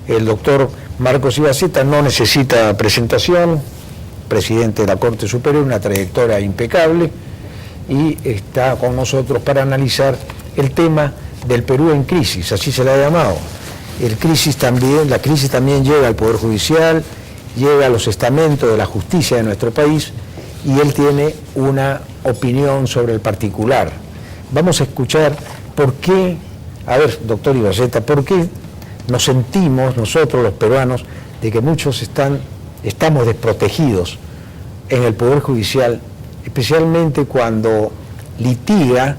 El doctor Marcos Ibazeta no necesita presentación, presidente de la Corte Superior, una trayectoria impecable, y está con nosotros para analizar el tema del Perú en crisis, así se le ha llamado. La crisis también llega al Poder Judicial, llega a los estamentos de la justicia de nuestro país, y él tiene una opinión sobre el particular. Vamos a escuchar por qué, a ver, doctor Ibazeta, por qué nos sentimos nosotros los peruanos de que muchos estamos desprotegidos en el Poder Judicial, especialmente cuando litiga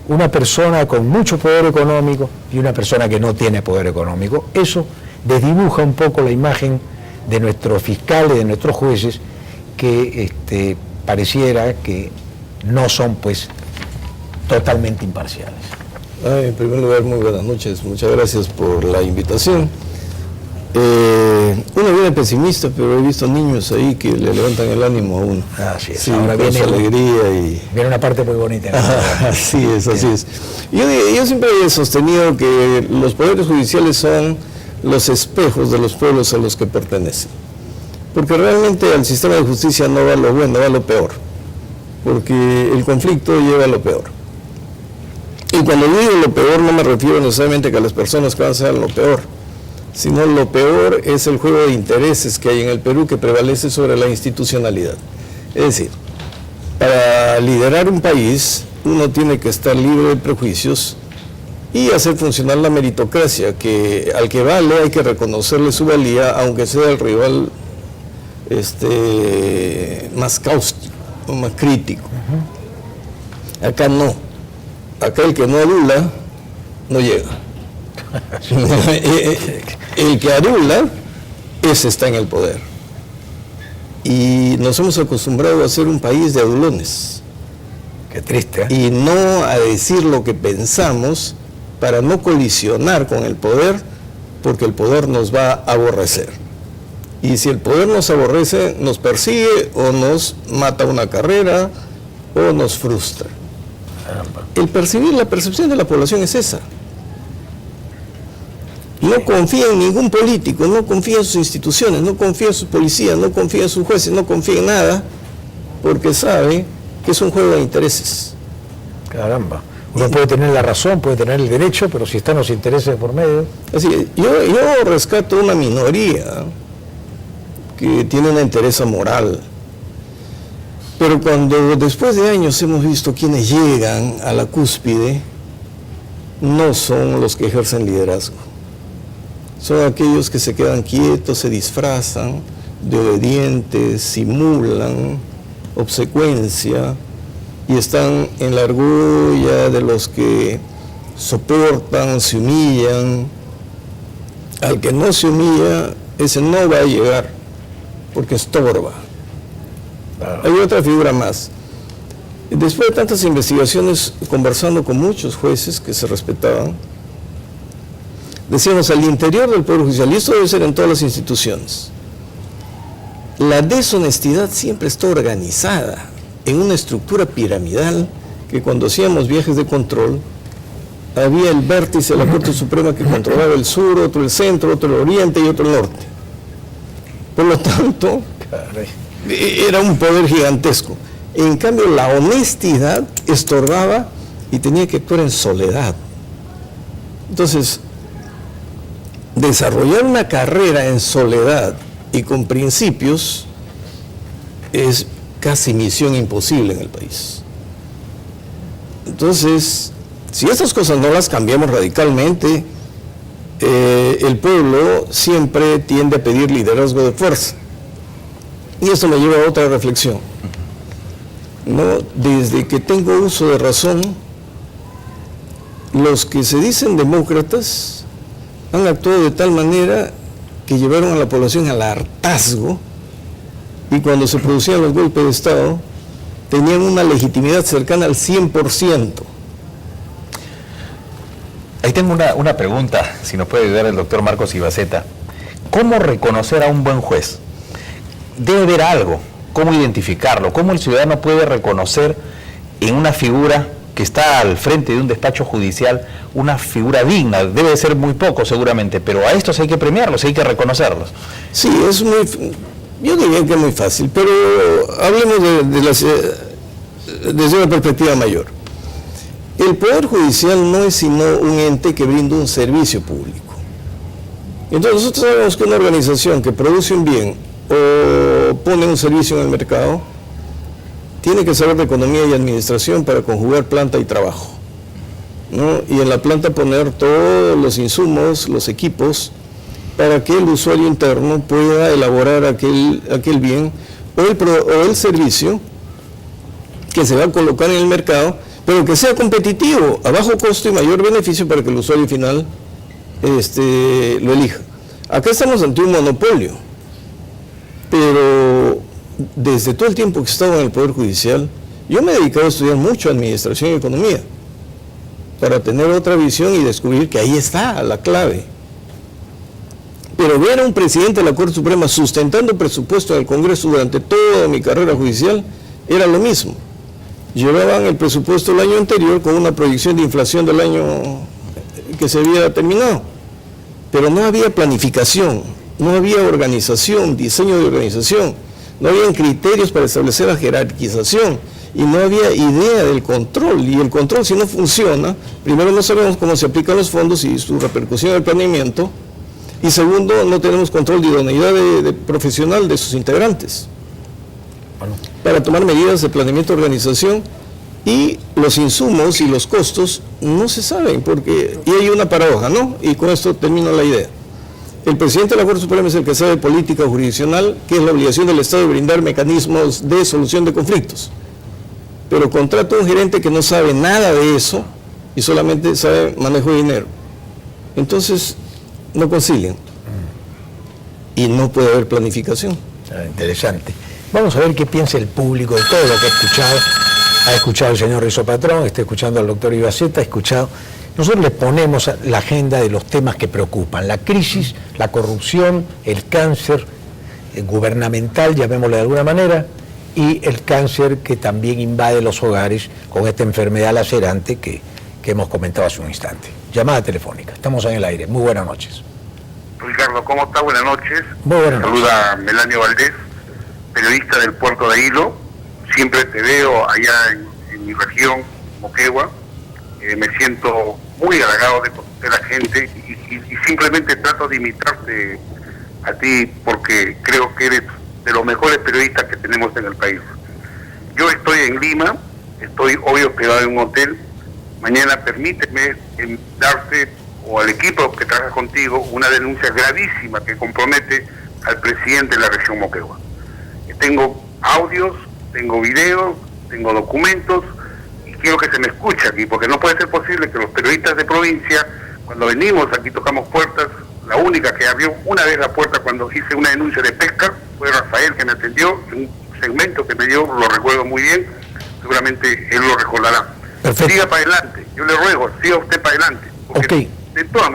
una persona con mucho poder económico y una persona que no tiene poder económico. Eso desdibuja un poco la imagen de nuestros fiscales, de nuestros jueces, que pareciera que no son pues totalmente imparciales. En primer lugar, muy buenas noches, muchas gracias por la invitación. Uno viene pesimista, pero he visto niños ahí que le levantan el ánimo a uno. Así es, sí, ahora viene alegría y... viene una parte muy bonita. Así es, así es. Yo siempre he sostenido que los poderes judiciales son los espejos de los pueblos a los que pertenecen. Porque realmente al sistema de justicia no va lo bueno, va lo peor. Porque el conflicto lleva a lo peor. Y cuando digo lo peor no me refiero necesariamente a que las personas que van a hacer lo peor, sino lo peor es el juego de intereses que hay en el Perú que prevalece sobre la institucionalidad. Es decir, para liderar un país uno tiene que estar libre de prejuicios y hacer funcionar la meritocracia, que al que vale hay que reconocerle su valía, aunque sea el rival más cáustico, más crítico. Acá no. Acá el que no adula no llega. El que adula, ese está en el poder. Y nos hemos acostumbrado a ser un país de adulones. Qué triste, ¿eh? Y no a decir lo que pensamos para no colisionar con el poder, porque el poder nos va a aborrecer. Y si el poder nos aborrece, nos persigue o nos mata una carrera o nos frustra. La percepción de la población es esa. No confía en ningún político, no confía en sus instituciones, no confía en sus policías, no confía en sus jueces, no confía en nada, porque sabe que es un juego de intereses. Caramba. Uno puede tener la razón, puede tener el derecho, pero si están los intereses por medio... Así, yo rescato una minoría que tiene una interés moral. Pero cuando después de años hemos visto quienes llegan a la cúspide, no son los que ejercen liderazgo. Son aquellos que se quedan quietos, se disfrazan de obedientes, simulan obsecuencia y están en la argolla de los que soportan, se humillan. Al que no se humilla, ese no va a llegar, porque estorba. Hay otra figura más. Después de tantas investigaciones, conversando con muchos jueces que se respetaban, decíamos, al interior del Poder Judicial, y esto debe ser en todas las instituciones, la deshonestidad siempre está organizada en una estructura piramidal que cuando hacíamos viajes de control, había el vértice de la Corte Suprema que controlaba el sur, otro el centro, otro el oriente y otro el norte. Por lo tanto, era un poder gigantesco. En cambio, la honestidad estorbaba y tenía que actuar en soledad. Entonces, desarrollar una carrera en soledad y con principios es casi misión imposible en el país. Entonces, si estas cosas no las cambiamos radicalmente, el pueblo siempre tiende a pedir liderazgo de fuerza. Y esto me lleva a otra reflexión. ¿No? Desde que tengo uso de razón, los que se dicen demócratas han actuado de tal manera que llevaron a la población al hartazgo, y cuando se producían los golpes de Estado tenían una legitimidad cercana al 100%. Ahí tengo una pregunta, si nos puede ayudar el doctor Marcos Ibazeta. ¿Cómo reconocer a un buen juez? Debe haber algo. ¿Cómo identificarlo? ¿Cómo el ciudadano puede reconocer en una figura que está al frente de un despacho judicial una figura digna? Debe de ser muy poco seguramente, pero a estos hay que premiarlos, hay que reconocerlos. Sí, yo diría que es muy fácil, pero hablemos desde una perspectiva mayor. El Poder Judicial no es sino un ente que brinda un servicio público. Entonces nosotros sabemos que una organización que produce un bien o pone un servicio en el mercado tiene que saber de economía y administración para conjugar planta y trabajo, ¿no? Y en la planta poner todos los insumos, los equipos, para que el usuario interno pueda elaborar aquel bien o el servicio que se va a colocar en el mercado, pero que sea competitivo, a bajo costo y mayor beneficio para que el usuario final lo elija. Acá estamos ante un monopolio, pero desde todo el tiempo que he estado en el Poder Judicial, yo me he dedicado a estudiar mucho administración y economía, para tener otra visión y descubrir que ahí está la clave. Pero ver a un presidente de la Corte Suprema sustentando presupuesto en el Congreso durante toda mi carrera judicial era lo mismo. Llevaban el presupuesto del año anterior con una proyección de inflación del año que se había terminado, pero no había planificación, no había organización, diseño de organización, no había criterios para establecer la jerarquización y no había idea del control. Y el control, si no funciona, primero no sabemos cómo se aplican los fondos y su repercusión en el planeamiento, y segundo, no tenemos control de idoneidad de profesional de sus integrantes para tomar medidas de planeamiento de organización, y los insumos y los costos no se saben, y hay una paradoja, ¿no? Y con esto termino la idea. El presidente de la Corte Suprema es el que sabe de política jurisdiccional, que es la obligación del Estado de brindar mecanismos de solución de conflictos, pero contrata a un gerente que no sabe nada de eso y solamente sabe manejo de dinero. Entonces no concilian y no puede haber planificación. Interesante. Vamos a ver qué piensa el público de todo lo que ha escuchado. Ha escuchado el señor Rizo Patrón, está escuchando al doctor Ibaceta, ha escuchado. Nosotros le ponemos la agenda de los temas que preocupan: la crisis, la corrupción, el cáncer gubernamental, llamémosle de alguna manera, y el cáncer que también invade los hogares con esta enfermedad lacerante que hemos comentado hace un instante. Llamada telefónica, estamos en el aire. Muy buenas noches. Ricardo, ¿cómo está? Buenas noches. Muy buenas noches. Saluda Melanio Valdés, periodista del Puerto de Hilo. Siempre te veo allá en mi región, Moquegua. Me siento muy halagado de conocer a gente y simplemente trato de imitarte a ti porque creo que eres de los mejores periodistas que tenemos en el país. Yo estoy en Lima, estoy hoy hospedado en un hotel. Mañana permíteme darte o al equipo que trabaja contigo una denuncia gravísima que compromete al presidente de la región Moquegua. Tengo audios, tengo videos, tengo documentos y quiero que se me escuche aquí, porque no puede ser posible que los periodistas de provincia, cuando venimos aquí tocamos puertas. La única que abrió una vez la puerta cuando hice una denuncia de pesca fue Rafael, que me atendió en un segmento que me dio, lo recuerdo muy bien, seguramente él lo recordará. Perfecto. Siga para adelante, yo le ruego, siga usted para adelante, porque de todas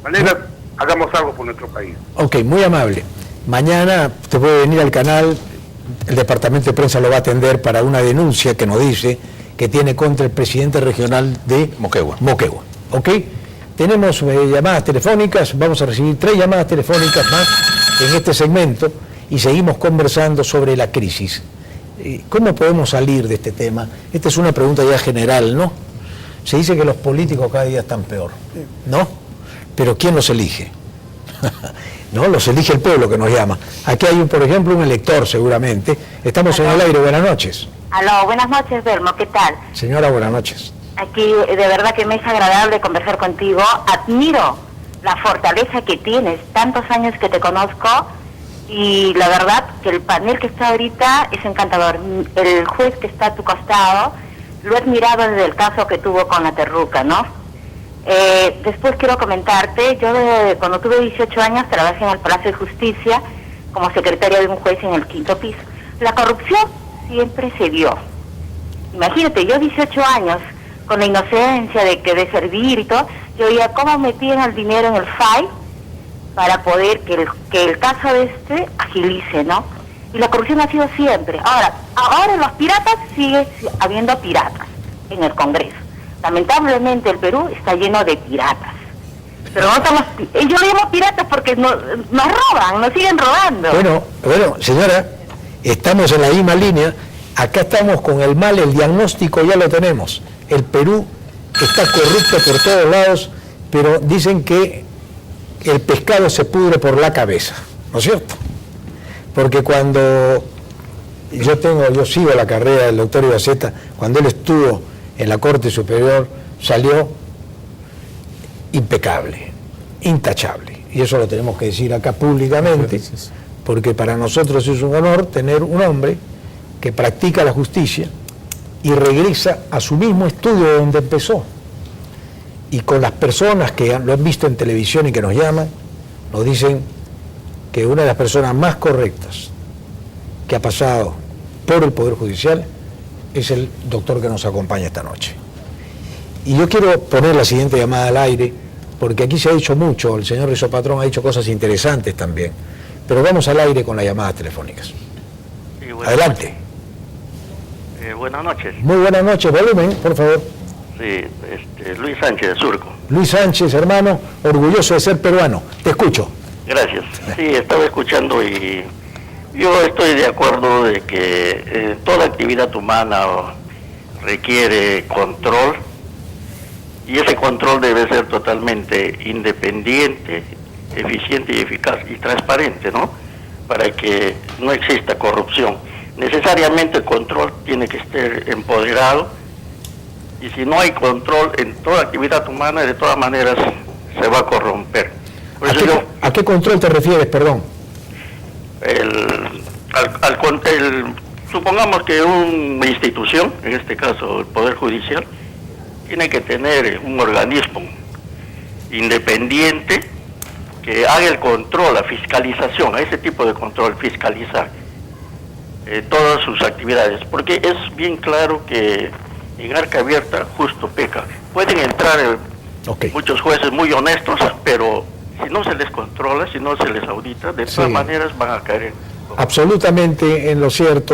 maneras hagamos algo por nuestro país. Ok, muy amable. Mañana te puede venir al canal, el departamento de prensa lo va a atender para una denuncia que nos dice que tiene contra el presidente regional de Moquegua. ¿Ok? Tenemos llamadas telefónicas, vamos a recibir 3 llamadas telefónicas más en este segmento y seguimos conversando sobre la crisis. ¿Cómo podemos salir de este tema? Esta es una pregunta ya general, ¿no? Se dice que los políticos cada día están peor, ¿no? Pero ¿quién los elige? No, los elige el pueblo que nos llama. Aquí hay, por ejemplo, un elector seguramente. Estamos en el aire, buenas noches. Aló, buenas noches, Belmo, ¿qué tal? Señora, buenas noches. Aquí de verdad que me es agradable conversar contigo. Admiro la fortaleza que tienes, tantos años que te conozco, y la verdad que el panel que está ahorita es encantador. El juez que está a tu costado, lo he admirado desde el caso que tuvo con la Terruca, ¿no? Después quiero comentarte, yo cuando tuve 18 años trabajé en el Palacio de Justicia como secretaria de un juez en el 5º piso. La corrupción siempre se dio. Imagínate, yo 18 años, con la inocencia de servir y todo, yo veía cómo metían el dinero en el FAI para poder que el caso agilice, ¿no? Y la corrupción ha sido siempre. Ahora los piratas, sigue habiendo piratas. en el Congreso. Lamentablemente el Perú está lleno de piratas. Pero no estamos, yo le llamo piratas porque nos roban, nos siguen robando. Bueno, señora, estamos en la misma línea. Acá estamos con el mal, el diagnóstico ya lo tenemos. El Perú está corrupto por todos lados, pero dicen que el pescado se pudre por la cabeza, ¿no es cierto? Porque cuando yo sigo la carrera del doctor Ibazeta, cuando él estuvo en la Corte Superior, salió impecable, intachable. Y eso lo tenemos que decir acá públicamente, porque para nosotros es un honor tener un hombre que practica la justicia y regresa a su mismo estudio donde empezó. Y con las personas que lo han visto en televisión y que nos llaman, nos dicen que una de las personas más correctas que ha pasado por el Poder Judicial es el doctor que nos acompaña esta noche. Y yo quiero poner la siguiente llamada al aire, porque aquí se ha dicho mucho, el señor Rizopatrón ha dicho cosas interesantes también, pero vamos al aire con las llamadas telefónicas. Sí, adelante. Buenas noches. Muy buenas noches, volumen, por favor. Sí, Luis Sánchez de Surco. Luis Sánchez, hermano, orgulloso de ser peruano. Te escucho. Gracias. Sí, estaba escuchando y yo estoy de acuerdo de que toda actividad humana requiere control y ese control debe ser totalmente independiente, eficiente y eficaz y transparente, ¿no? Para que no exista corrupción. Necesariamente el control tiene que estar empoderado y si no hay control en toda actividad humana, de todas maneras se va a corromper. Por eso ¿A qué control te refieres, perdón? Supongamos que una institución, en este caso el Poder Judicial, tiene que tener un organismo independiente que haga el control, la fiscalización, a ese tipo de control, fiscalizar todas sus actividades, porque es bien claro que en arca abierta justo peca. Pueden entrar muchos jueces muy honestos, pero si no se les controla, si no se les audita, de todas maneras van a caer. Absolutamente en lo cierto.